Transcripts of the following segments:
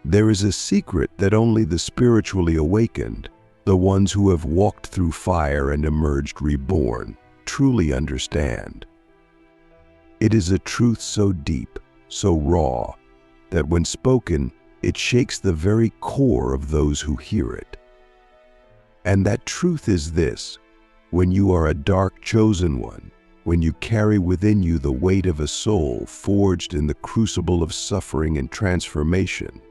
There is a secret that only the spiritually awakened, the ones who have walked through fire and emerged reborn, truly understand. It is a truth so deep, so raw, that when spoken, it shakes the very core of those who hear it. And that truth is this: when you are a dark chosen one, when you carry within you the weight of a soul forged in the crucible of suffering and transformation,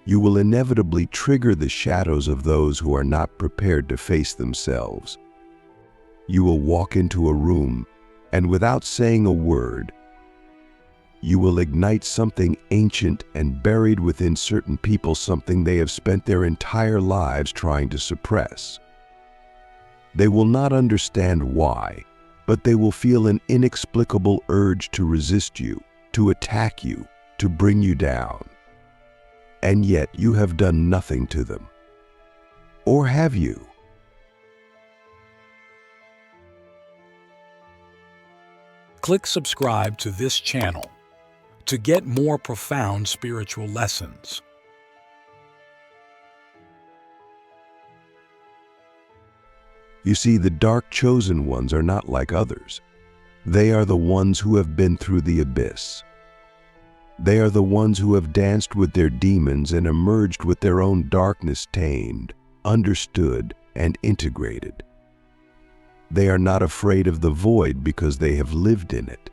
you will inevitably trigger the shadows of those who are not prepared to face themselves. You will walk into a room, and without saying a word, you will ignite something ancient and buried within certain people, something they have spent their entire lives trying to suppress. They will not understand why, but they will feel an inexplicable urge to resist you, to attack you, to bring you down. And yet you have done nothing to them. Or have you? Click subscribe to this channel to get more profound spiritual lessons. You see, the dark chosen ones are not like others. They are the ones who have been through the abyss. They are the ones who have danced with their demons and emerged with their own darkness tamed, understood, and integrated. They are not afraid of the void because they have lived in it.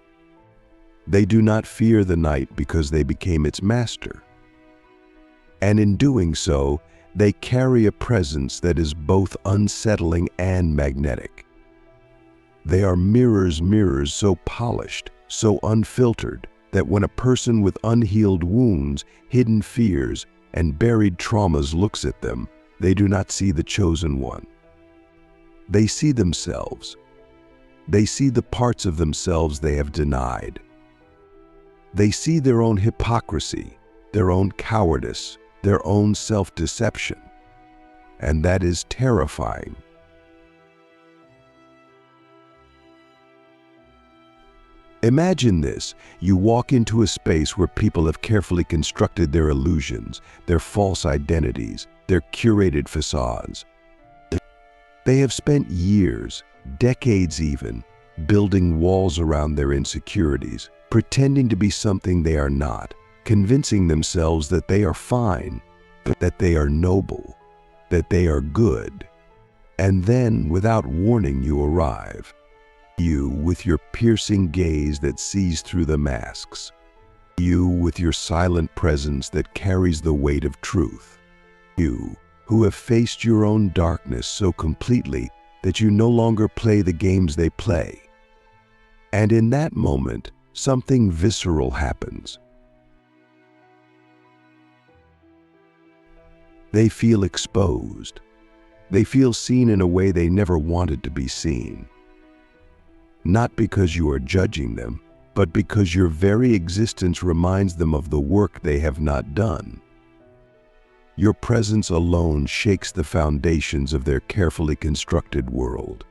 They do not fear the night because they became its master. And in doing so, they carry a presence that is both unsettling and magnetic. They are mirrors so polished, so unfiltered, that when a person with unhealed wounds, hidden fears, and buried traumas looks at them, they do not see the chosen one. They see themselves. They see the parts of themselves they have denied. They see their own hypocrisy, their own cowardice, their own self-deception. And that is terrifying. Imagine this: you walk into a space where people have carefully constructed their illusions, their false identities, their curated facades. They have spent years, decades even, building walls around their insecurities, pretending to be something they are not, convincing themselves that they are fine, that they are noble, that they are good. And then, without warning, you arrive. You with your piercing gaze that sees through the masks. You with your silent presence that carries the weight of truth. You who have faced your own darkness so completely that you no longer play the games they play. And in that moment, something visceral happens. They feel exposed. They feel seen in a way they never wanted to be seen. Not because you are judging them, but because your very existence reminds them of the work they have not done. Your presence alone shakes the foundations of their carefully constructed world.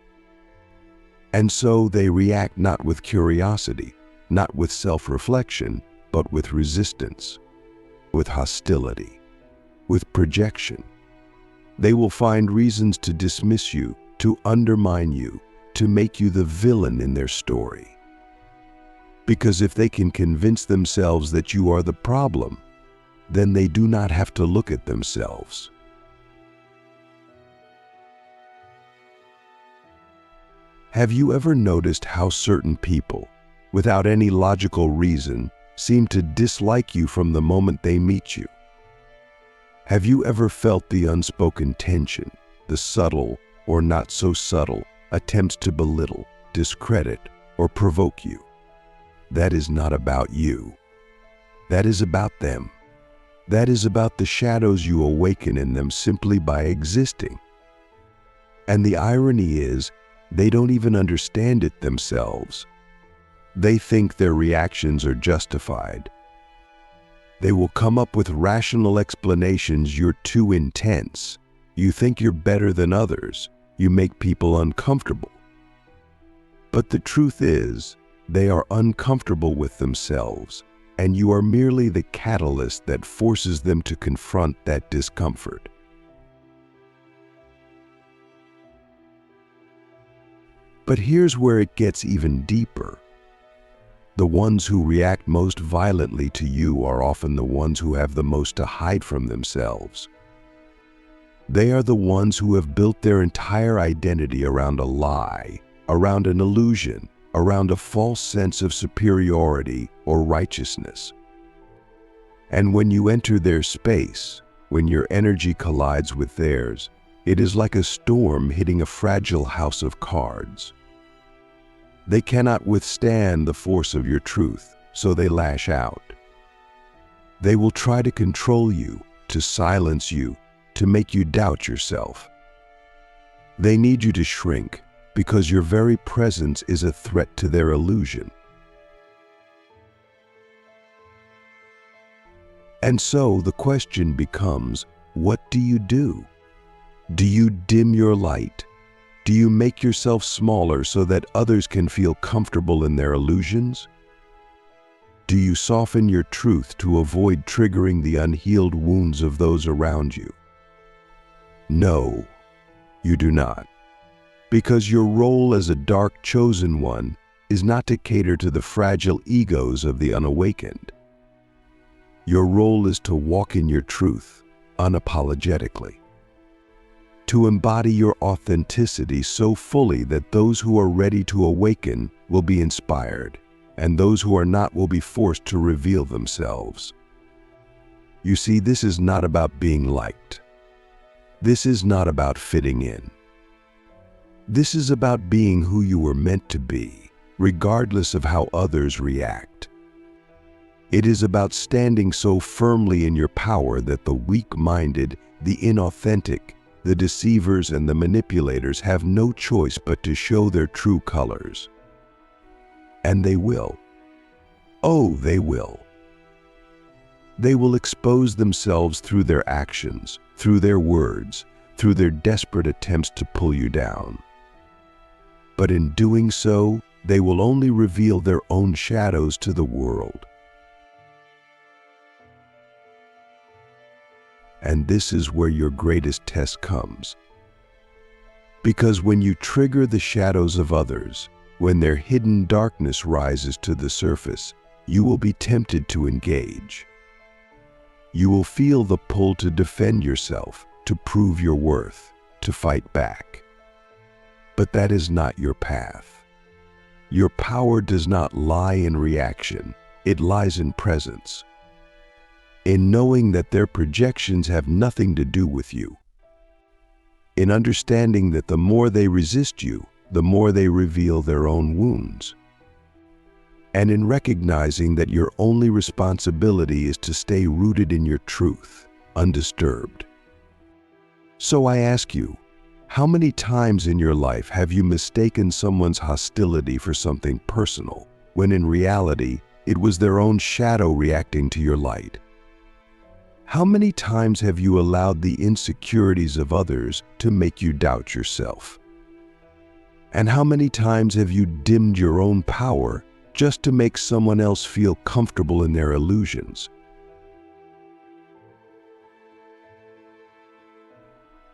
And so they react not with curiosity, not with self-reflection, but with resistance, with hostility, with projection. They will find reasons to dismiss you, to undermine you, to make you the villain in their story. Because if they can convince themselves that you are the problem, then they do not have to look at themselves. Have you ever noticed how certain people, without any logical reason, seem to dislike you from the moment they meet you? Have you ever felt the unspoken tension, the subtle or not so subtle attempts to belittle, discredit, or provoke you? That is not about you. That is about them. That is about the shadows you awaken in them simply by existing. And the irony is, they don't even understand it themselves. They think their reactions are justified. They will come up with rational explanations. You're too intense. You think you're better than others. You make people uncomfortable. But the truth is, they are uncomfortable with themselves. and you are merely the catalyst that forces them to confront that discomfort. But here's where it gets even deeper. The ones who react most violently to you are often the ones who have the most to hide from themselves. They are the ones who have built their entire identity around a lie, around an illusion, around a false sense of superiority or righteousness. And when you enter their space, when your energy collides with theirs, it is like a storm hitting a fragile house of cards. They cannot withstand the force of your truth, so they lash out. They will try to control you, to silence you, to make you doubt yourself. They need you to shrink, because your very presence is a threat to their illusion. And so the question becomes, what do you do? Do you dim your light? Do you make yourself smaller so that others can feel comfortable in their illusions? Do you soften your truth to avoid triggering the unhealed wounds of those around you? No, you do not. Because your role as a dark chosen one is not to cater to the fragile egos of the unawakened. Your role is to walk in your truth, unapologetically. To embody your authenticity so fully that those who are ready to awaken will be inspired, and those who are not will be forced to reveal themselves. You see, this is not about being liked. This is not about fitting in. This is about being who you were meant to be, regardless of how others react. It is about standing so firmly in your power that the weak-minded, the inauthentic, the deceivers and the manipulators have no choice but to show their true colors. And they will. Oh, they will. They will expose themselves through their actions, through their words, through their desperate attempts to pull you down. But in doing so, they will only reveal their own shadows to the world. And this is where your greatest test comes. Because when you trigger the shadows of others, when their hidden darkness rises to the surface, you will be tempted to engage. You will feel the pull to defend yourself, to prove your worth, to fight back. But that is not your path. Your power does not lie in reaction, it lies in presence. In knowing that their projections have nothing to do with you. In understanding that the more they resist you, the more they reveal their own wounds. And in recognizing that your only responsibility is to stay rooted in your truth, undisturbed. So I ask you, how many times in your life have you mistaken someone's hostility for something personal, when in reality, it was their own shadow reacting to your light? How many times have you allowed the insecurities of others to make you doubt yourself? And how many times have you dimmed your own power just to make someone else feel comfortable in their illusions?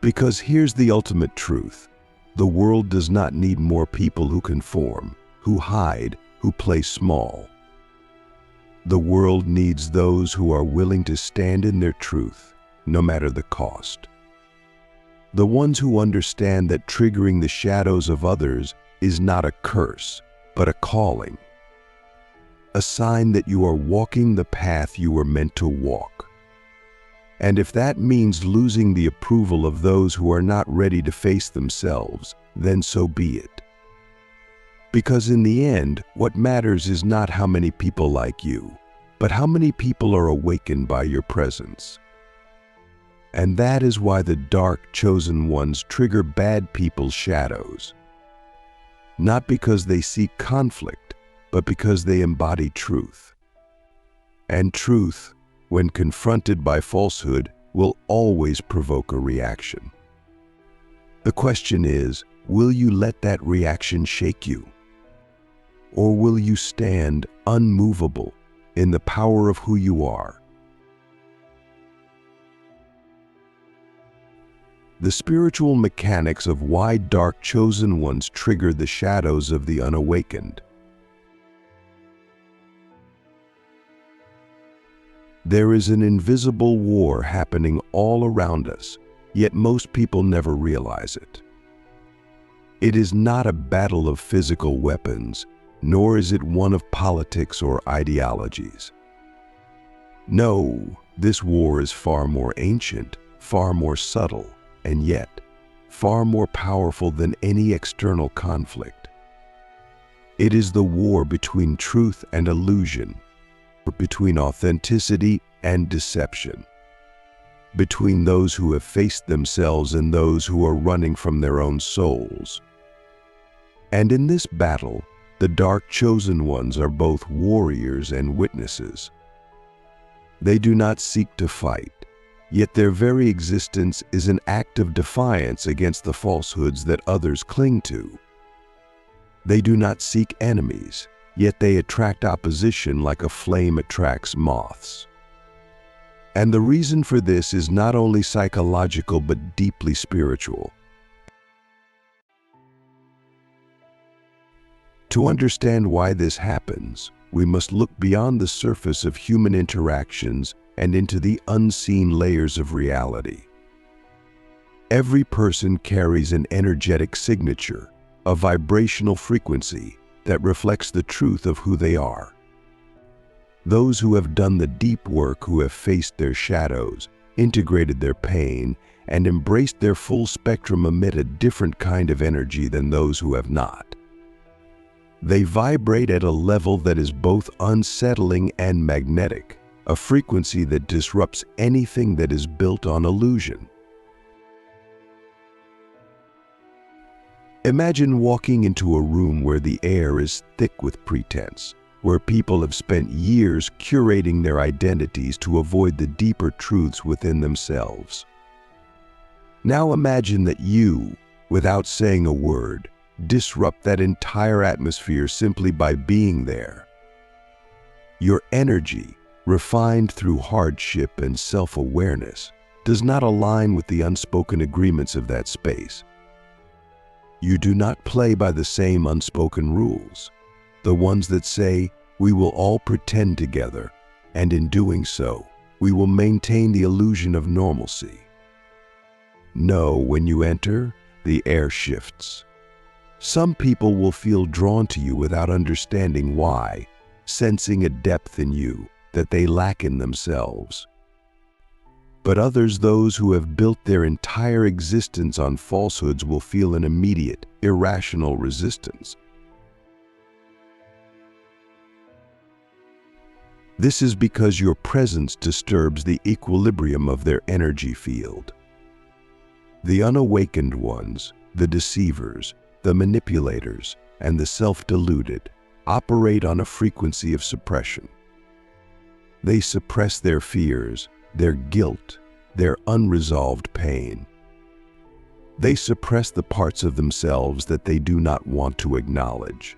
Because here's the ultimate truth. The world does not need more people who conform, who hide, who play small. The world needs those who are willing to stand in their truth, no matter the cost. The ones who understand that triggering the shadows of others is not a curse, but a calling. A sign that you are walking the path you were meant to walk. And if that means losing the approval of those who are not ready to face themselves, then so be it. Because in the end, what matters is not how many people like you, but how many people are awakened by your presence. And that is why the dark chosen ones trigger bad people's shadows. Not because they seek conflict, but because they embody truth. And truth, when confronted by falsehood, will always provoke a reaction. The question is, will you let that reaction shake you? Or will you stand unmovable in the power of who you are. The spiritual mechanics of why dark chosen ones trigger the shadows of the unawakened. There is an invisible war happening all around us, yet most people never realize it. It is not a battle of physical weapons, nor is it one of politics or ideologies. No, this war is far more ancient, far more subtle, and yet far more powerful than any external conflict. It is the war between truth and illusion, between authenticity and deception, between those who have faced themselves and those who are running from their own souls. And in this battle, the dark chosen ones are both warriors and witnesses. They do not seek to fight, yet their very existence is an act of defiance against the falsehoods that others cling to. They do not seek enemies, yet they attract opposition like a flame attracts moths. And the reason for this is not only psychological but deeply spiritual. To understand why this happens, we must look beyond the surface of human interactions and into the unseen layers of reality. Every person carries an energetic signature, a vibrational frequency that reflects the truth of who they are. Those who have done the deep work, who have faced their shadows, integrated their pain, and embraced their full spectrum emit a different kind of energy than those who have not. They vibrate at a level that is both unsettling and magnetic, a frequency that disrupts anything that is built on illusion. Imagine walking into a room where the air is thick with pretense, where people have spent years curating their identities to avoid the deeper truths within themselves. Now imagine that you, without saying a word, disrupt that entire atmosphere simply by being there. Your energy, refined through hardship and self-awareness, does not align with the unspoken agreements of that space. You do not play by the same unspoken rules, the ones that say, we will all pretend together, and in doing so, we will maintain the illusion of normalcy. No, when you enter, the air shifts. Some people will feel drawn to you without understanding why, sensing a depth in you that they lack in themselves. But others, those who have built their entire existence on falsehoods, will feel an immediate, irrational resistance. This is because your presence disturbs the equilibrium of their energy field. The unawakened ones, the deceivers, the manipulators, and the self-deluded operate on a frequency of suppression. They suppress their fears, their guilt, their unresolved pain. They suppress the parts of themselves that they do not want to acknowledge.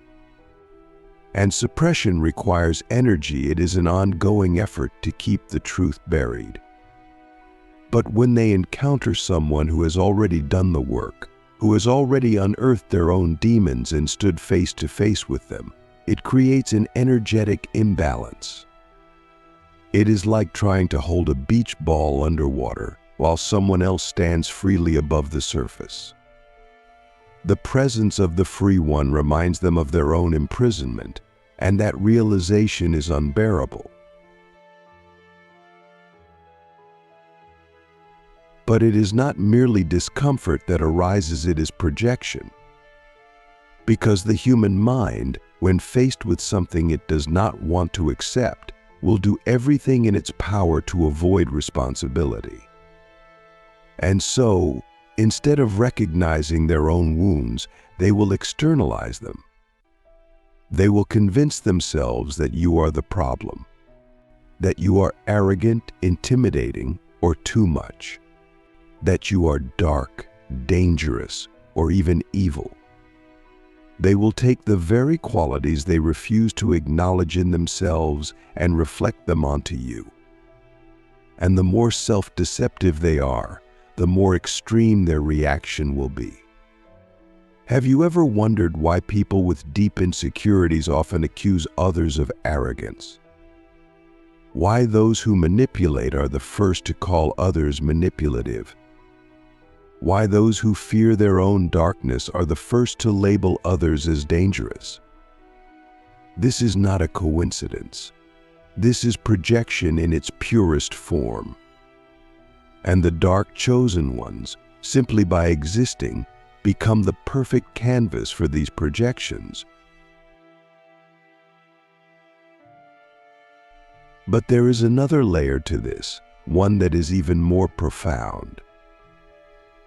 And suppression requires energy. It is an ongoing effort to keep the truth buried. But when they encounter someone who has already done the work, who has already unearthed their own demons and stood face to face with them, it creates an energetic imbalance. It is like trying to hold a beach ball underwater while someone else stands freely above the surface. The presence of the free one reminds them of their own imprisonment, and that realization is unbearable. But it is not merely discomfort that arises, it is projection. Because the human mind, when faced with something it does not want to accept, will do everything in its power to avoid responsibility. And so, instead of recognizing their own wounds, they will externalize them. They will convince themselves that you are the problem, that you are arrogant, intimidating, or too much, that you are dark, dangerous, or even evil. They will take the very qualities they refuse to acknowledge in themselves and reflect them onto you. And the more self-deceptive they are, the more extreme their reaction will be. Have you ever wondered why people with deep insecurities often accuse others of arrogance? Why those who manipulate are the first to call others manipulative? Why those who fear their own darkness are the first to label others as dangerous? This is not a coincidence. This is projection in its purest form. And the dark chosen ones, simply by existing, become the perfect canvas for these projections. But there is another layer to this, one that is even more profound.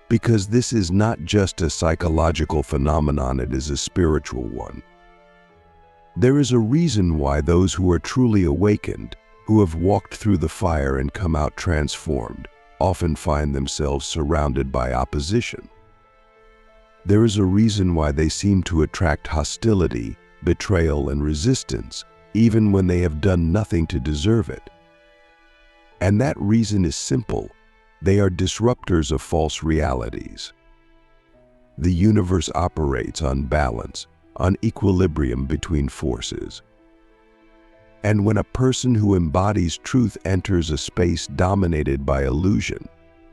Because this is not just a psychological phenomenon, it is a spiritual one. There is a reason why those who are truly awakened, who have walked through the fire and come out transformed, often find themselves surrounded by opposition. There is a reason why they seem to attract hostility, betrayal, and resistance, even when they have done nothing to deserve it. And that reason is simple. They are disruptors of false realities. The universe operates on balance, on equilibrium between forces. And when a person who embodies truth enters a space dominated by illusion,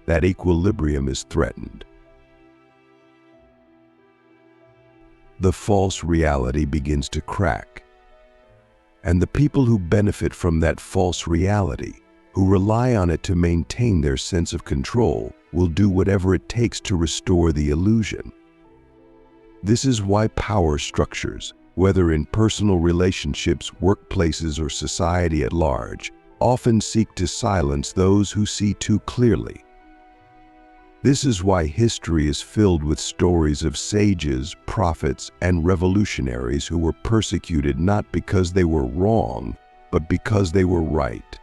that equilibrium is threatened. The false reality begins to crack. And the people who benefit from that false reality, who rely on it to maintain their sense of control, will do whatever it takes to restore the illusion. This is why power structures, whether in personal relationships, workplaces, or society at large, often seek to silence those who see too clearly. This is why history is filled with stories of sages, prophets, and revolutionaries who were persecuted not because they were wrong, but because they were right.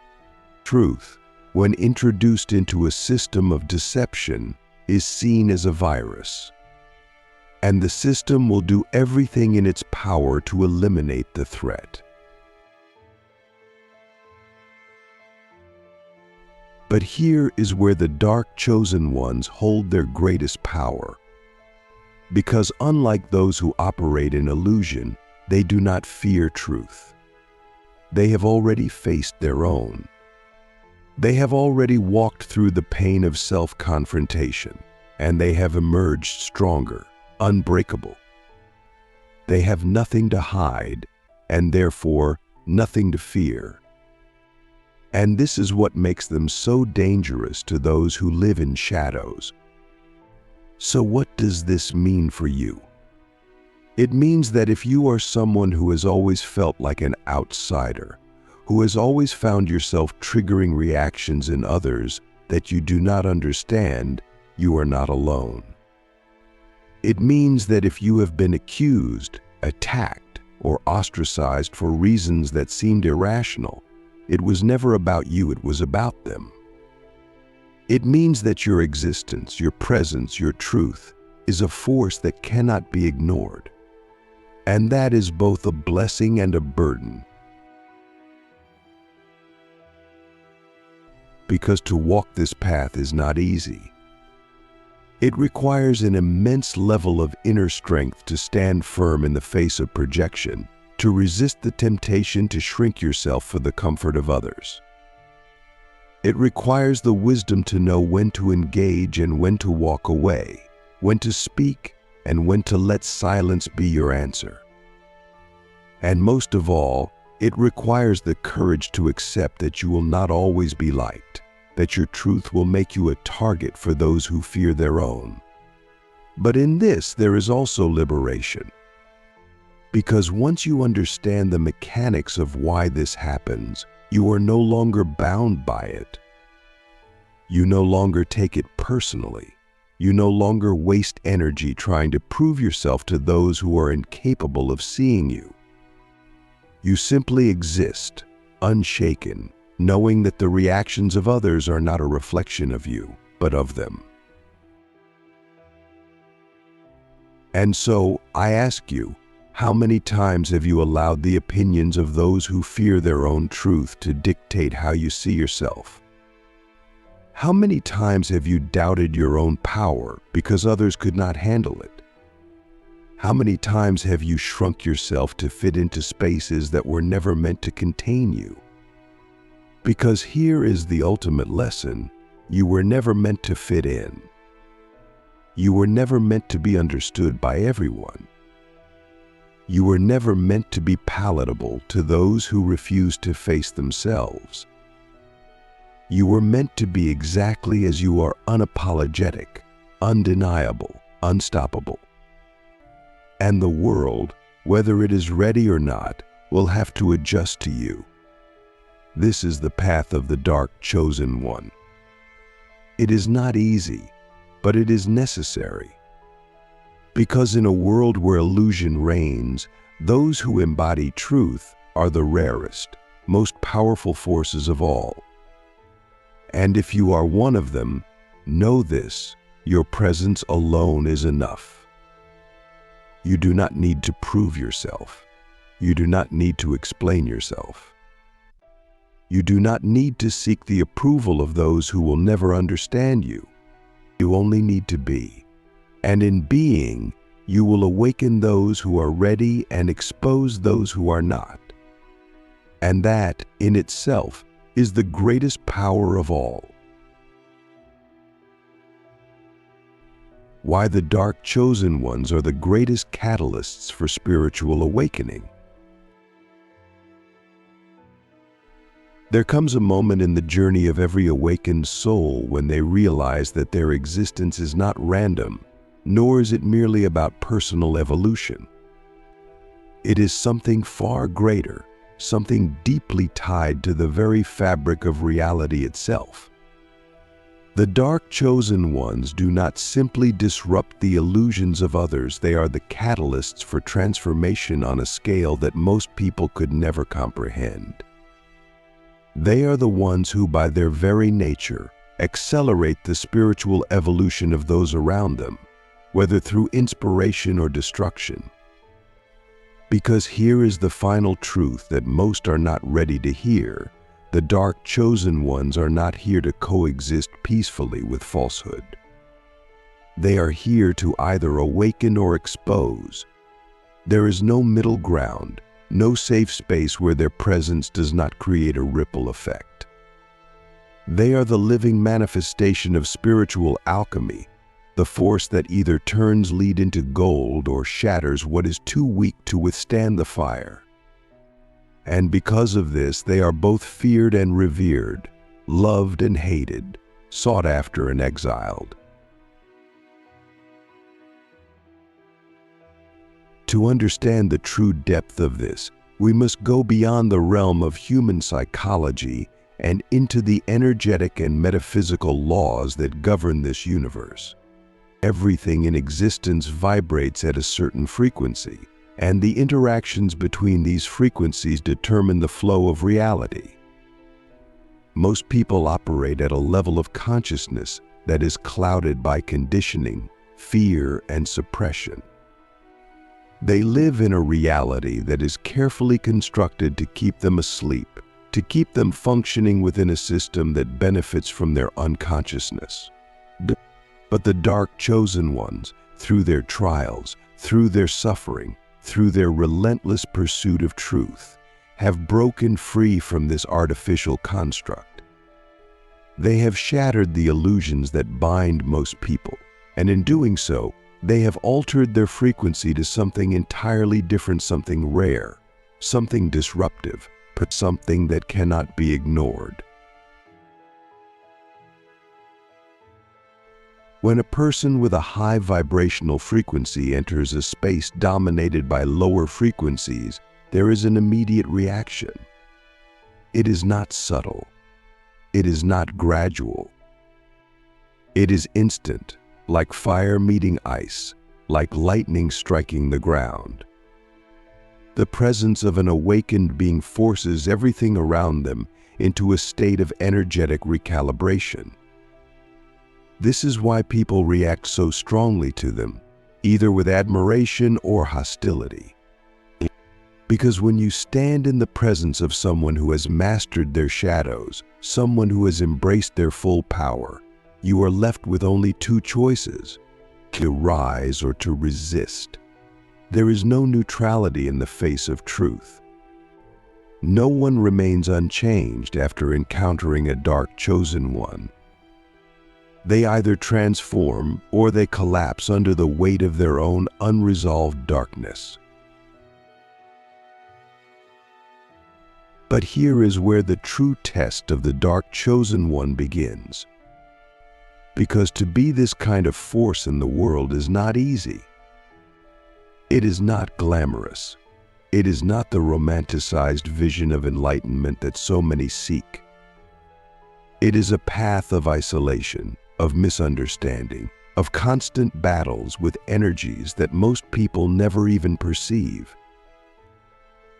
Truth, when introduced into a system of deception, is seen as a virus. And the system will do everything in its power to eliminate the threat. But here is where the dark chosen ones hold their greatest power. Because unlike those who operate in illusion, they do not fear truth. They have already faced their own. They have already walked through the pain of self-confrontation, and they have emerged stronger, unbreakable. They have nothing to hide, and therefore nothing to fear. And this is what makes them so dangerous to those who live in shadows. So what does this mean for you? It means that if you are someone who has always felt like an outsider, who has always found yourself triggering reactions in others that you do not understand, you are not alone. It means that if you have been accused, attacked, or ostracized for reasons that seemed irrational, it was never about you, it was about them. It means that your existence, your presence, your truth is a force that cannot be ignored. And that is both a blessing and a burden. Because to walk this path is not easy. It requires an immense level of inner strength to stand firm in the face of projection, to resist the temptation to shrink yourself for the comfort of others. It requires the wisdom to know when to engage and when to walk away, when to speak and when to let silence be your answer. And most of all, it requires the courage to accept that you will not always be liked, that your truth will make you a target for those who fear their own. But in this, there is also liberation. Because once you understand the mechanics of why this happens, you are no longer bound by it. You no longer take it personally. You no longer waste energy trying to prove yourself to those who are incapable of seeing you. You simply exist, unshaken, knowing that the reactions of others are not a reflection of you, but of them. And so, I ask you, How many times have you allowed the opinions of those who fear their own truth to dictate how you see yourself? How many times have you doubted your own power because others could not handle it? How many times have you shrunk yourself to fit into spaces that were never meant to contain you? Because here is the ultimate lesson: you were never meant to fit in. You were never meant to be understood by everyone. You were never meant to be palatable to those who refuse to face themselves. You were meant to be exactly as you are: unapologetic, undeniable, unstoppable. And the world, whether it is ready or not, will have to adjust to you. This is the path of the dark chosen one. It is not easy, but it is necessary. Because in a world where illusion reigns, those who embody truth are the rarest, most powerful forces of all. And if you are one of them, know this: your presence alone is enough. You do not need to prove yourself. You do not need to explain yourself. You do not need to seek the approval of those who will never understand you. You only need to be. And in being, you will awaken those who are ready and expose those who are not. And that, in itself, is the greatest power of all. Why the dark chosen ones are the greatest catalysts for spiritual awakening. There comes a moment in the journey of every awakened soul when they realize that their existence is not random, nor is it merely about personal evolution. It is something far greater, something deeply tied to the very fabric of reality itself. The dark chosen ones do not simply disrupt the illusions of others, they are the catalysts for transformation on a scale that most people could never comprehend. They are the ones who, by their very nature, accelerate the spiritual evolution of those around them, whether through inspiration or destruction. Because here is the final truth that most are not ready to hear: the dark chosen ones are not here to coexist peacefully with falsehood. They are here to either awaken or expose. There is no middle ground, no safe space where their presence does not create a ripple effect. They are the living manifestation of spiritual alchemy, the force that either turns lead into gold or shatters what is too weak to withstand the fire. And because of this, they are both feared and revered, loved and hated, sought after and exiled. To understand the true depth of this, we must go beyond the realm of human psychology and into the energetic and metaphysical laws that govern this universe. Everything in existence vibrates at a certain frequency, and the interactions between these frequencies determine the flow of reality. Most people operate at a level of consciousness that is clouded by conditioning, fear, and suppression. They live in a reality that is carefully constructed to keep them asleep, to keep them functioning within a system that benefits from their unconsciousness. But the dark chosen ones, through their trials, through their suffering, through their relentless pursuit of truth, have broken free from this artificial construct. They have shattered the illusions that bind most people, and in doing so, they have altered their frequency to something entirely different, something rare, something disruptive, but something that cannot be ignored. When a person with a high vibrational frequency enters a space dominated by lower frequencies, there is an immediate reaction. It is not subtle. It is not gradual. It is instant, like fire meeting ice, like lightning striking the ground. The presence of an awakened being forces everything around them into a state of energetic recalibration. This is why people react so strongly to them, either with admiration or hostility. Because when you stand in the presence of someone who has mastered their shadows, someone who has embraced their full power, you are left with only two choices: to rise or to resist. There is no neutrality in the face of truth. No one remains unchanged after encountering a dark chosen one. They either transform or they collapse under the weight of their own unresolved darkness. But here is where the true test of the dark chosen one begins. Because to be this kind of force in the world is not easy. It is not glamorous. It is not the romanticized vision of enlightenment that so many seek. It is a path of isolation, of misunderstanding, of constant battles with energies that most people never even perceive.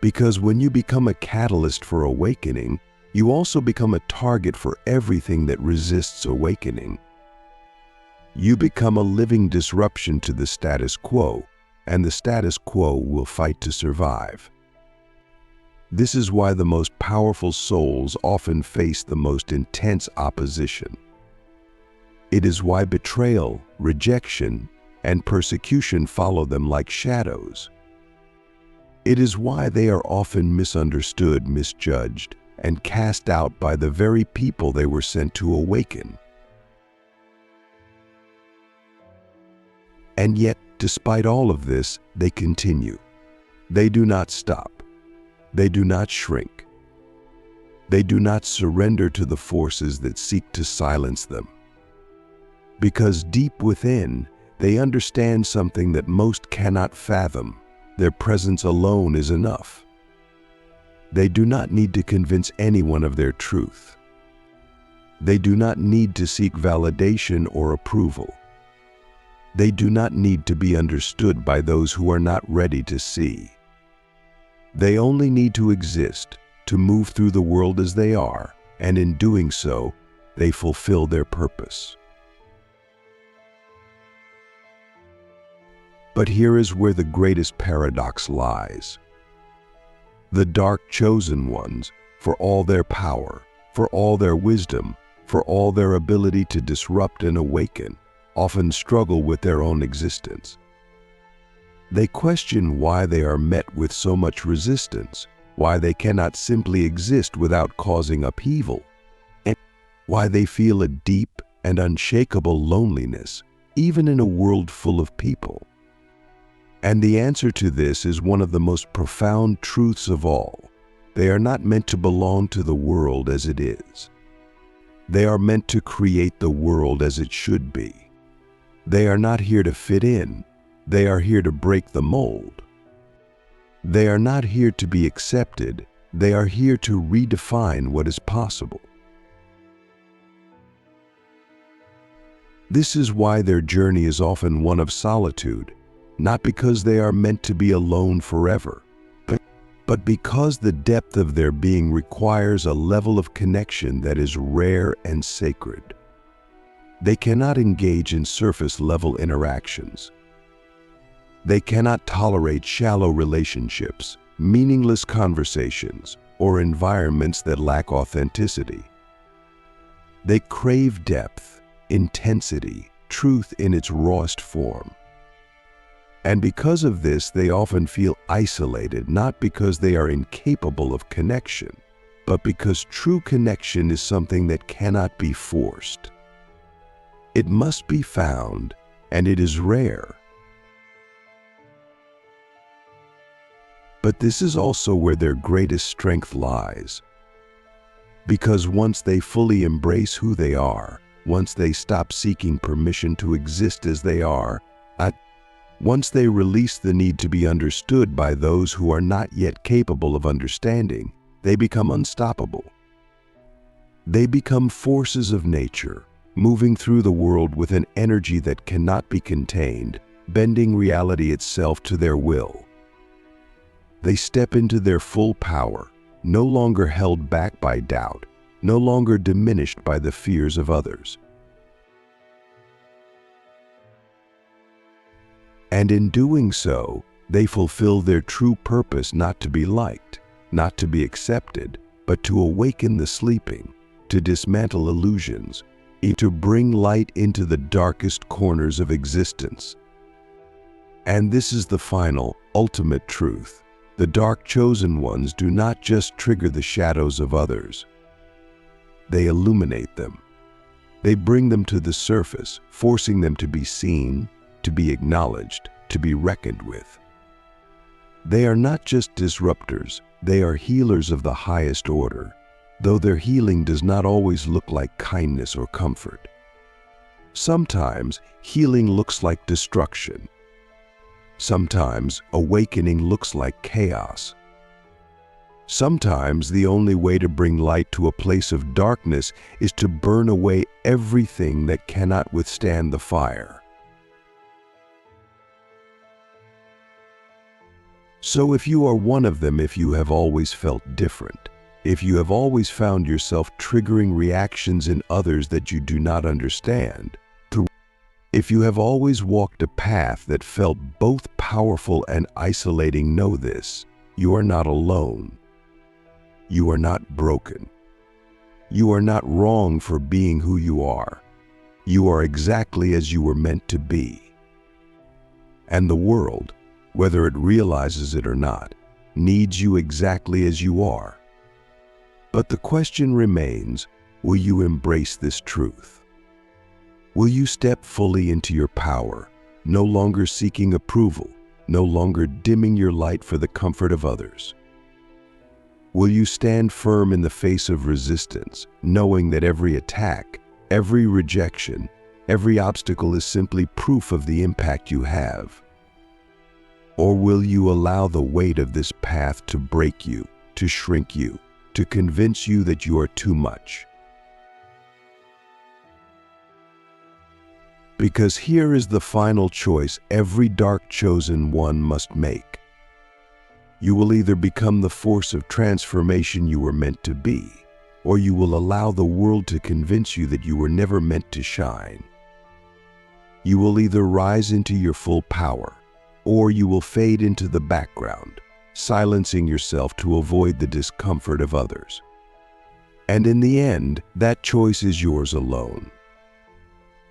Because when you become a catalyst for awakening, you also become a target for everything that resists awakening. You become a living disruption to the status quo, and the status quo will fight to survive. This is why the most powerful souls often face the most intense opposition. It is why betrayal, rejection, and persecution follow them like shadows. It is why they are often misunderstood, misjudged, and cast out by the very people they were sent to awaken. And yet, despite all of this, they continue. They do not stop. They do not shrink. They do not surrender to the forces that seek to silence them. Because deep within, they understand something that most cannot fathom. Their presence alone is enough. They do not need to convince anyone of their truth. They do not need to seek validation or approval. They do not need to be understood by those who are not ready to see. They only need to exist, to move through the world as they are, and in doing so, they fulfill their purpose. But here is where the greatest paradox lies. The dark chosen ones, for all their power, for all their wisdom, for all their ability to disrupt and awaken, often struggle with their own existence. They question why they are met with so much resistance, why they cannot simply exist without causing upheaval, and why they feel a deep and unshakable loneliness, even in a world full of people. And the answer to this is one of the most profound truths of all. They are not meant to belong to the world as it is. They are meant to create the world as it should be. They are not here to fit in. They are here to break the mold. They are not here to be accepted. They are here to redefine what is possible. This is why their journey is often one of solitude, not because they are meant to be alone forever, but because the depth of their being requires a level of connection that is rare and sacred. They cannot engage in surface-level interactions. They cannot tolerate shallow relationships, meaningless conversations, or environments that lack authenticity. They crave depth, intensity, truth in its rawest form. And because of this, they often feel isolated, not because they are incapable of connection, but because true connection is something that cannot be forced. It must be found, and it is rare. But this is also where their greatest strength lies. Because once they fully embrace who they are, once they stop seeking permission to exist as they are, once they release the need to be understood by those who are not yet capable of understanding, they become unstoppable. They become forces of nature, moving through the world with an energy that cannot be contained, bending reality itself to their will. They step into their full power, no longer held back by doubt, no longer diminished by the fears of others. And in doing so, They fulfill their true purpose not to be liked, not to be accepted, but to awaken the sleeping, to dismantle illusions, and to bring light into the darkest corners of existence. And this is the final, ultimate truth. The dark chosen ones do not just trigger the shadows of others. They illuminate them. They bring them to the surface, forcing them to be seen, to be acknowledged, to be reckoned with. They are not just disruptors, they are healers of the highest order, though their healing does not always look like kindness or comfort. Sometimes healing looks like destruction. Sometimes awakening looks like chaos. Sometimes the only way to bring light to a place of darkness is to burn away everything that cannot withstand the fire. So if you are one of them, if you have always felt different, if you have always found yourself triggering reactions in others that you do not understand, if you have always walked a path that felt both powerful and isolating, know this: you are not alone. You are not broken. You are not wrong for being who you are. You are exactly as you were meant to be. And the world, whether it realizes it or not, needs you exactly as you are. But the question remains, will you embrace this truth? Will you step fully into your power, no longer seeking approval, no longer dimming your light for the comfort of others? Will you stand firm in the face of resistance, knowing that every attack, every rejection, every obstacle is simply proof of the impact you have? Or will you allow the weight of this path to break you, to shrink you, to convince you that you are too much? Because here is the final choice every dark chosen one must make. You will either become the force of transformation you were meant to be, or you will allow the world to convince you that you were never meant to shine. You will either rise into your full power, or you will fade into the background, silencing yourself to avoid the discomfort of others. And in the end, that choice is yours alone.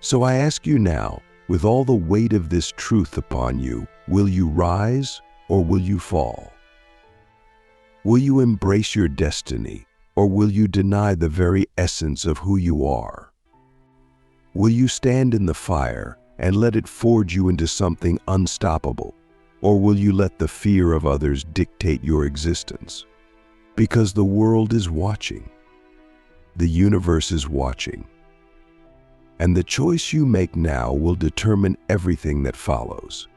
So I ask you now, with all the weight of this truth upon you, will you rise or will you fall? Will you embrace your destiny or will you deny the very essence of who you are? Will you stand in the fire and let it forge you into something unstoppable, or will you let the fear of others dictate your existence? Because the world is watching. The universe is watching. And the choice you make now will determine everything that follows.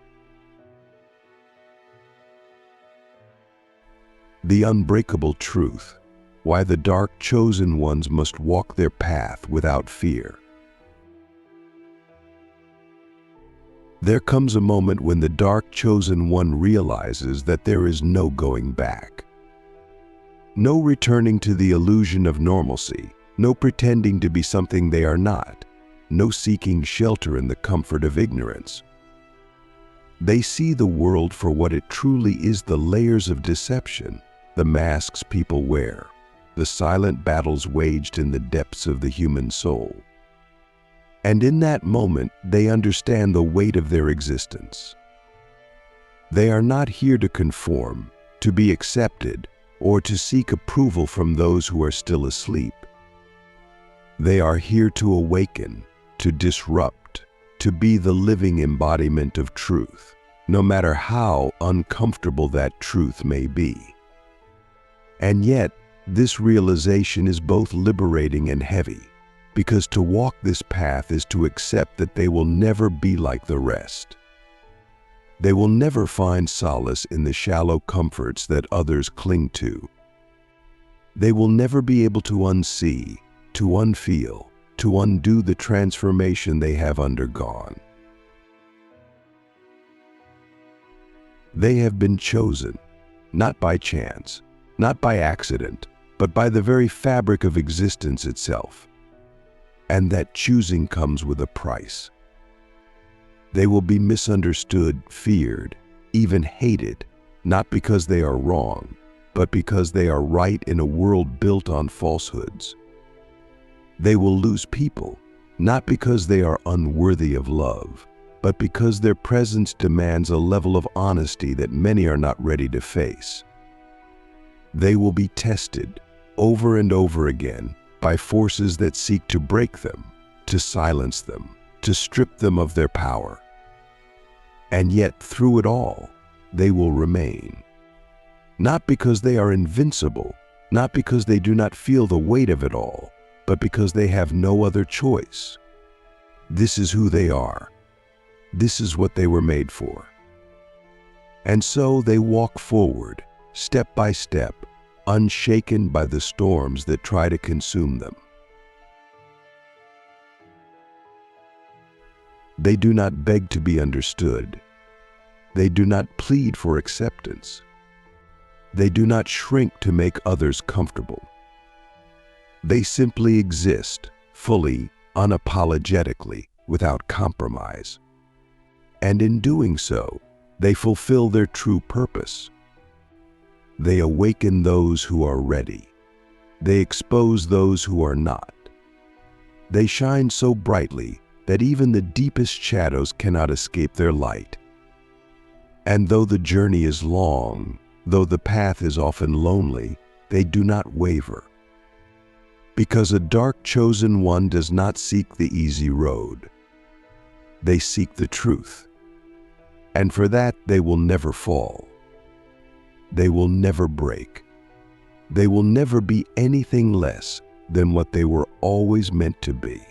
The unbreakable truth: why the dark chosen ones must walk their path without fear. There comes a moment when the dark chosen one realizes that there is no going back. No returning to the illusion of normalcy, no pretending to be something they are not, no seeking shelter in the comfort of ignorance. They see the world for what it truly is: the layers of deception, the masks people wear, the silent battles waged in the depths of the human soul. And in that moment, they understand the weight of their existence. They are not here to conform, to be accepted, or to seek approval from those who are still asleep. They are here to awaken, to disrupt, to be the living embodiment of truth, no matter how uncomfortable that truth may be. And yet, this realization is both liberating and heavy, because to walk this path is to accept that they will never be like the rest. They will never find solace in the shallow comforts that others cling to. They will never be able to unsee, to unfeel, to undo the transformation they have undergone. They have been chosen, not by chance, not by accident, but by the very fabric of existence itself. And that choosing comes with a price. They will be misunderstood, feared, even hated, not because they are wrong, but because they are right in a world built on falsehoods. They will lose people, not because they are unworthy of love, but because their presence demands a level of honesty that many are not ready to face. They will be tested over and over again by forces that seek to break them, to silence them, to strip them of their power. And yet, through it all, they will remain. Not because they are invincible, not because they do not feel the weight of it all, but because they have no other choice. This is who they are. This is what they were made for. And so they walk forward, step by step, unshaken by the storms that try to consume them. They do not beg to be understood. They do not plead for acceptance. They do not shrink to make others comfortable. They simply exist, fully, unapologetically, without compromise. And in doing so, they fulfill their true purpose. They awaken those who are ready. They expose those who are not. They shine so brightly that even the deepest shadows cannot escape their light. And though the journey is long, though the path is often lonely, they do not waver. Because a dark chosen one does not seek the easy road. They seek the truth. And for that, they will never fall. They will never break. They will never be anything less than what they were always meant to be.